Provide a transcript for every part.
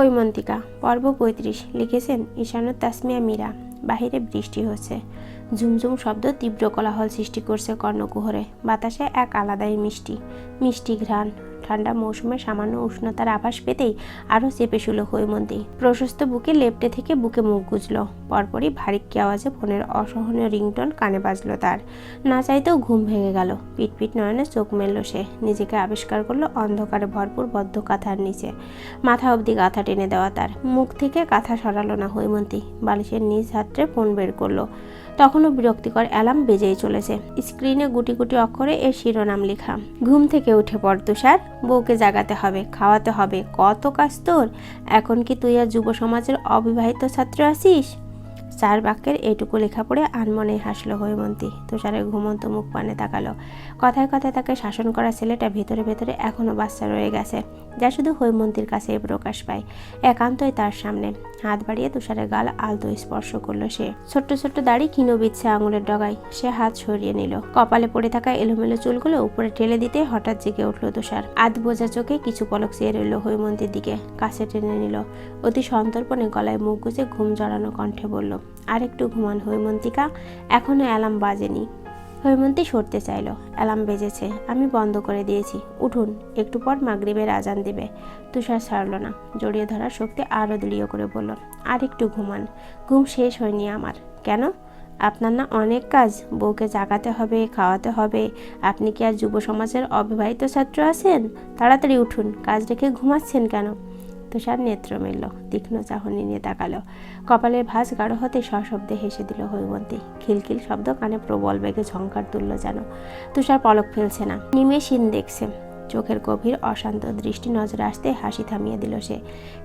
হৈমন্তিকা পর্ব ৩৫ লিখেছেন ঈশানুর তাসমিয়া মীরা। বাহিরে বৃষ্টি হচ্ছে, ঝুমঝুম শব্দ তীব্র কোলাহল সৃষ্টি করছে কর্ণকুহরে। বাতাসে এক আলাদাই মিষ্টি মিষ্টি ঘ্রাণ। ঠান্ডা মৌসুমে সামান্য উষ্ণতার আভাস পেতেই আরও চেপে শুল হৈমন্তী। প্রশস্ত বুকে লেপ্টে থেকে বুকে মুখ গুজল। পরপরই ভারিক্কি আওয়াজে ফোনের অসহনীয় রিংটোন কানে বাজল তার। না চাইতেও ঘুম ভেঙে গেল। পিটপিট নয়নে চোখ মেলল সে। নিজেকে আবিষ্কার করলো অন্ধকারে ভরপুর বদ্ধ কাঁথার নিচে। মাথা অবধি কাঁথা টেনে দেওয়া তার। মুখ থেকে কাঁথা সরালো না হৈমন্তী। বালিশের নিজ হাতরে ফোন বের করলো। তখনও বিরক্তিকর অ্যালার্ম বেজেই চলেছে। স্ক্রিনে গুটি গুটি অক্ষরে এর শিরোনাম লেখা। ঘুম থেকে উঠে পড় তুষার, বউকে জাগাতে হবে, খাওয়াতে হবে, কত কাজ তোর। এখন কি তুই আর যুব সমাজের অবিবাহিত ছাত্র আছিস? 4 বাক্যের এইটুকু লেখা পড়ে আনমনে হাসলো হৈমন্তী। তুষারের ঘুমন্ত মুখ পানে তাকালো। কথায় কথায় তাকে শাসন করা ছেলেটা ভেতরে ভেতরে এখনো বাচ্চা রয়ে গেছে, যা শুধু হৈমন্তীর কাছে প্রকাশ পায়, একান্তই তার সামনে। হাত বাড়িয়ে তুষারের গাল আলতো স্পর্শ করলো সে। ছোট্ট ছোট্ট দাড়ি ক্ষীণ বিচ্ছে আঙুলের ডগায়। সে হাত সরিয়ে নিল। কপালে পড়ে থাকা এলোমেলো চুলগুলো উপরে ঠেলে দিতে হঠাৎ জেগে উঠল তুষার। আধ বোঝা চোখে কিছু পলক চেয়ে রইল হৈমন্তীর দিকে। কাছে টেনে নিল। অতি সন্তর্পণে গলায় মুখ গুজে ঘুম জড়ানো কণ্ঠে বলল, আরেকটু ঘুমান হৈমন্তিকা, এখনো অ্যালার্ম বাজেনি। হৈমন্তী সরতে চাইল। অ্যালার্ম বেজেছে, আমি বন্ধ করে দিয়েছি, উঠুন, একটু পর মাগরিবের আজান দিবে। তুষার ছাড়ল না। জড়িয়ে ধরার শক্তি আরও দৃঢ় করে বলল, আর একটু ঘুমান। ঘুম শেষ হয়নি আমার। কেন? আপনার না অনেক কাজ, বউকে জাগাতে হবে, খাওয়াতে হবে। আপনি কি আর যুব সমাজের অবিবাহিত ছাত্র আছেন? তাড়াতাড়ি উঠুন, কাজ রেখে ঘুমাচ্ছেন কেন? তুষার নেত্র মেলল, তীক্ষ্ণ চাহনি নিয়ে তাকালো। কপালের ভাঁজ গাঢ় হতে সশব্দে হেসে দিল হৈমন্তী। খিলখিল শব্দ কানে প্রবল বেগে ঝংকার তুলল যেন। তুষার পলক ফেলছে না, নিমেষহীন দেখছে। চোখের গভীর অশান্ত দৃষ্টি নজরে আসতে হাসি থামিয়ে দিল সে।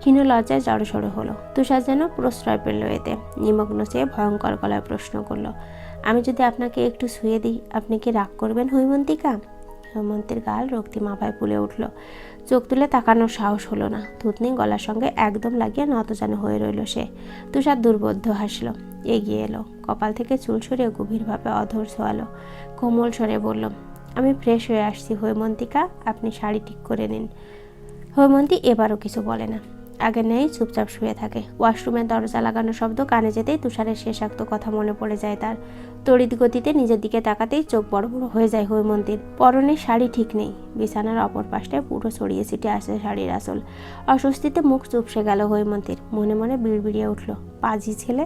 ক্ষীণ লজ্জায় জড়সড় হলো। তুষার যেন প্রশ্রয় পেল এতে। নিমগ্ন চেয়ে ভয়ঙ্কর গলায় প্রশ্ন করল, আমি যদি আপনাকে একটু ছুঁয়ে দিই, আপনি কি রাগ করবেন হৈমন্তিকা? হৈমন্তীর গাল রক্তিম আভায় ফুলে উঠল। চোখ তুলে তাকানোর সাহস হলো না। থুতনি গলার সঙ্গে একদম লাগিয়ে নতজান হয়ে রইল সে। তুষার দুর্বোধ্য হাসল। এগিয়ে এলো। কপাল থেকে চুল সরিয়ে গভীরভাবে অধর ছোয়ালো। কোমল স্বরে বলল, আমি ফ্রেশ হয়ে আসছি হৈমন্তিকা, আপনি শাড়ি ঠিক করে নিন। হৈমন্তী এবারও কিছু বলে না। আগে নেই চুপচাপ শুয়ে থাকে। ওয়াশরুমের দরজা লাগানোর শব্দ কানে যেতেই তুষারের শেষাক্ত কথা মনে পড়ে যায় তার। তড়িৎ গতিতে নিজের দিকে তাকাতেই চোখ বড় বড় হয়ে যায় হৈমন্তীর। পরনে শাড়ি ঠিক নেই। বিছানার অপর পাশটায় পুরো ছড়িয়ে ছিটিয়ে আসে শাড়ির আসল। অস্বস্তিতে মুখ চুপসে গেল হৈমন্তীর। মনে মনে বিড়বিড়িয়ে উঠল, পাজি ছেলে।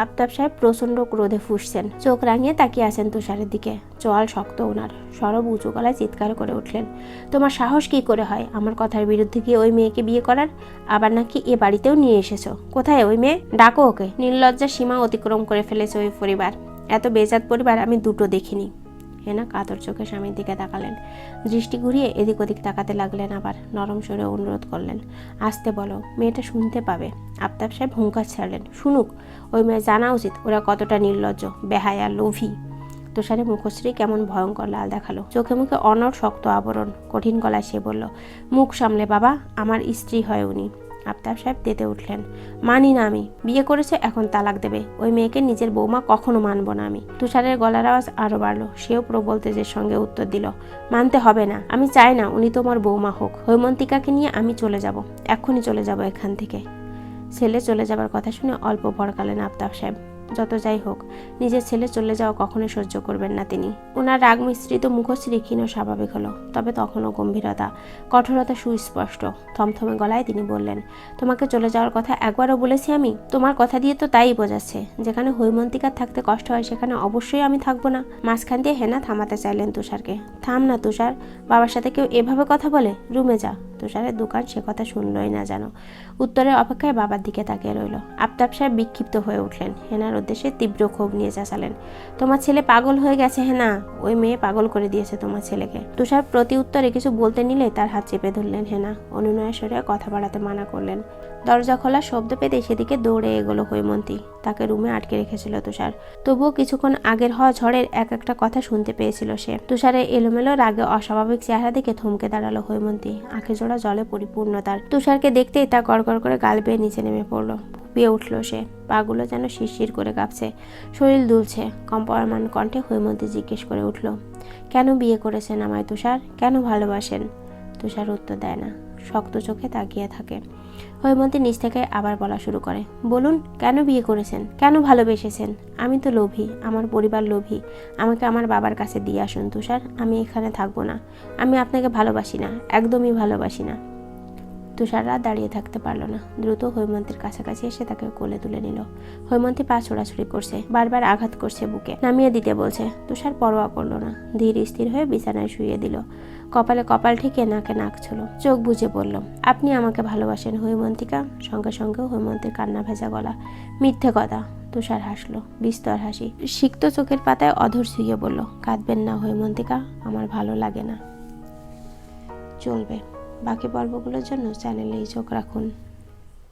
আফতাব সাহেব প্রচণ্ড ক্রোধে ফুঁসছেন। চোখ রাঙিয়ে তাকিয়ে আছেন তুষারের দিকে। চোয়াল শক্ত ওনার। সরব উঁচু গলায় চিৎকার করে উঠলেন, তোমার সাহস কি করে হয় আমার কথার বিরুদ্ধে গিয়ে ওই মেয়েকে বিয়ে করার? আবার নাকি এ বাড়িতেও নিয়ে এসেছো। কোথায় ওই মেয়ে? ডাকো ওকে। নির্লজ্জার সীমা অতিক্রম করে ফেলেছে ওই পরিবার। এত বেজাত পরিবার আমি দুটো দেখিনি। হেনা কাতর চোখে স্বামীর দিকে তাকালেন। দৃষ্টি ঘুরিয়ে এদিক ওদিক তাকাতে লাগলেন। আবার নরম স্বরে অনুরোধ করলেন, আসতে বলো, মেয়েটা শুনতে পাবে। আফতাব সাহেব হুঙ্কার ছাড়লেন, শুনুক। ওই মেয়ে জানা উচিত ওরা কতটা নির্লজ্জ, বেহায়া, লোভী। তুষারের মুখশ্রী কেমন ভয়ঙ্কর লাল দেখালো। চোখে মুখে অনড় শক্ত আবরণ। কঠিন গলায় সে বলল, মুখ সামলে বাবা, আমার স্ত্রী হয় উনি। আফতাব সাহেব তেতে উঠলেন, মানি না আমি। বিয়ে করেছে, এখন তালাক দেবে। ওই মেয়েকে নিজের বৌমা কখনো মানব না আমি। তুষারের গলার আওয়াজ আরো বাড়লো। সেও প্রবল তেজের সঙ্গে উত্তর দিল, মানতে হবে না। আমি চাই না উনি তোমার বৌমা হোক। হৈমন্তিকাকে নিয়ে আমি চলে যাব, এক্ষুনি চলে যাব এখান থেকে। ছেলে চলে যাবার কথা শুনে অল্প ভড়কালেন আফতাব সাহেব। যত যাই হোক, নিজের ছেলে চলে যাওয়া কখনোই সহ্য করবেন না তিনি। ওনার রাগ মিশ্রিত মুখশ্রী ক্ষীণ স্বাভাবিক হলো, তবে তখনও গম্ভীরতা, কঠোরতা সুস্পষ্ট। থমথমে গলায় তিনি বললেন, তোমাকে চলে যাওয়ার কথা একবারও বলেছি আমি? তোমার কথা দিয়ে তো তাই বোঝাচ্ছে। যেখানে হৈমন্তিকার থাকতে কষ্ট হয় সেখানে অবশ্যই আমি থাকবো না। মাঝখান দিয়ে হেনা থামাতে চাইলেন তুষারকে। থাম না তুষার, বাবার সাথে কেউ এভাবে কথা বলে? রুমে যা। তুষারের দোকান সে কথা শুনলই না যেন। উত্তরের অপেক্ষায় বাবার দিকে তাকিয়ে রইল। আফতাব সাহেব বিক্ষিপ্ত হয়ে উঠলেন। হেনার উদ্দেশ্যে তীব্র ক্ষোভ নিয়ে চেঁচালেন, তোমার ছেলে পাগল হয়ে গেছে হেনা। ওই মেয়ে পাগল করে দিয়েছে তোমার ছেলেকে। তুষার প্রতি উত্তরে কিছু বলতে নিলে তার হাত চেপে ধরলেন হেনা। অনুনয়ের স্বরে কথা বাড়াতে মানা করলেন। দরজা খোলার শব্দ পেতে সেদিকে দৌড়ে এগোলো হৈমন্তী। তাকে রুমে আটকে রেখেছিল তুষার। তবুও কিছুক্ষণ আগের হওয়া ঝড়ের এক একটা কথা শুনতে পেয়েছিল সে। তুষারের এলোমেলো রাগে অস্বাভাবিক চেহারা দেখে থমকে দাঁড়ালো হৈমন্তী। আঁখে জোড়া জলে পরিপূর্ণ তার। তুষারকে দেখতেই তা গড়গড় করে গাল বেয়ে নিচে নেমে পড়লো। ফুপিয়ে উঠল সে। পাগুলো যেন শিরশির করে কাঁপছে, শরীর দুলছে। কম্পমান কণ্ঠে হৈমন্তী জিজ্ঞেস করে উঠল, কেন বিয়ে করেছেন আমায় তুষার? কেন ভালোবাসেন? তুষার উত্তর দেয় না, শক্ত চোখে তাকিয়ে থাকে। হৈমন্তী নিজ থেকে আবার বলা শুরু করে, বলুন কেন বিয়ে করেছেন, কেন ভালোবেসেছেন? আমি তো লোভী, আমার পরিবার লোভী। আমাকে আমার বাবার কাছে দিয়ে আসুন তুষার, আমি এখানে থাকবো না। আমি আপনাকে ভালোবাসি না, একদমই ভালোবাসি না। তুষার রাত দাঁড়িয়ে থাকতে পারল না, দ্রুত হৈমন্তীর কাছাকাছি এসে তাকে কোলে তুলে নিল। হৈমন্তী পা ছোড়াছুড়ি করছে, বারবার আঘাত করছে বুকে, নামিয়ে দিতে বলছে। তুষার পরোয়া করলো না, ধীর স্থির হয়ে বিছানায় শুইয়ে দিল। কপালে কপাল ঠেকে নাকে নাক ছিল, চোখ বুজে বলল, আপনি আমাকে ভালোবাসেন হৈমন্তিকা? সঙ্গে সঙ্গে হৈমন্তীর কান্না ভেজা গলা, মিথ্যে কথা। তুষার হাসলো, বিস্তর হাসি, সিক্ত চোখের পাতায় অধর শুয়ে বলল, কাঁদবেন না হৈমন্তিকা, আমার ভালো লাগে না। চলবে, বাকি পর্বগুলোর জন্য চ্যানেলেই চোখ রাখুন।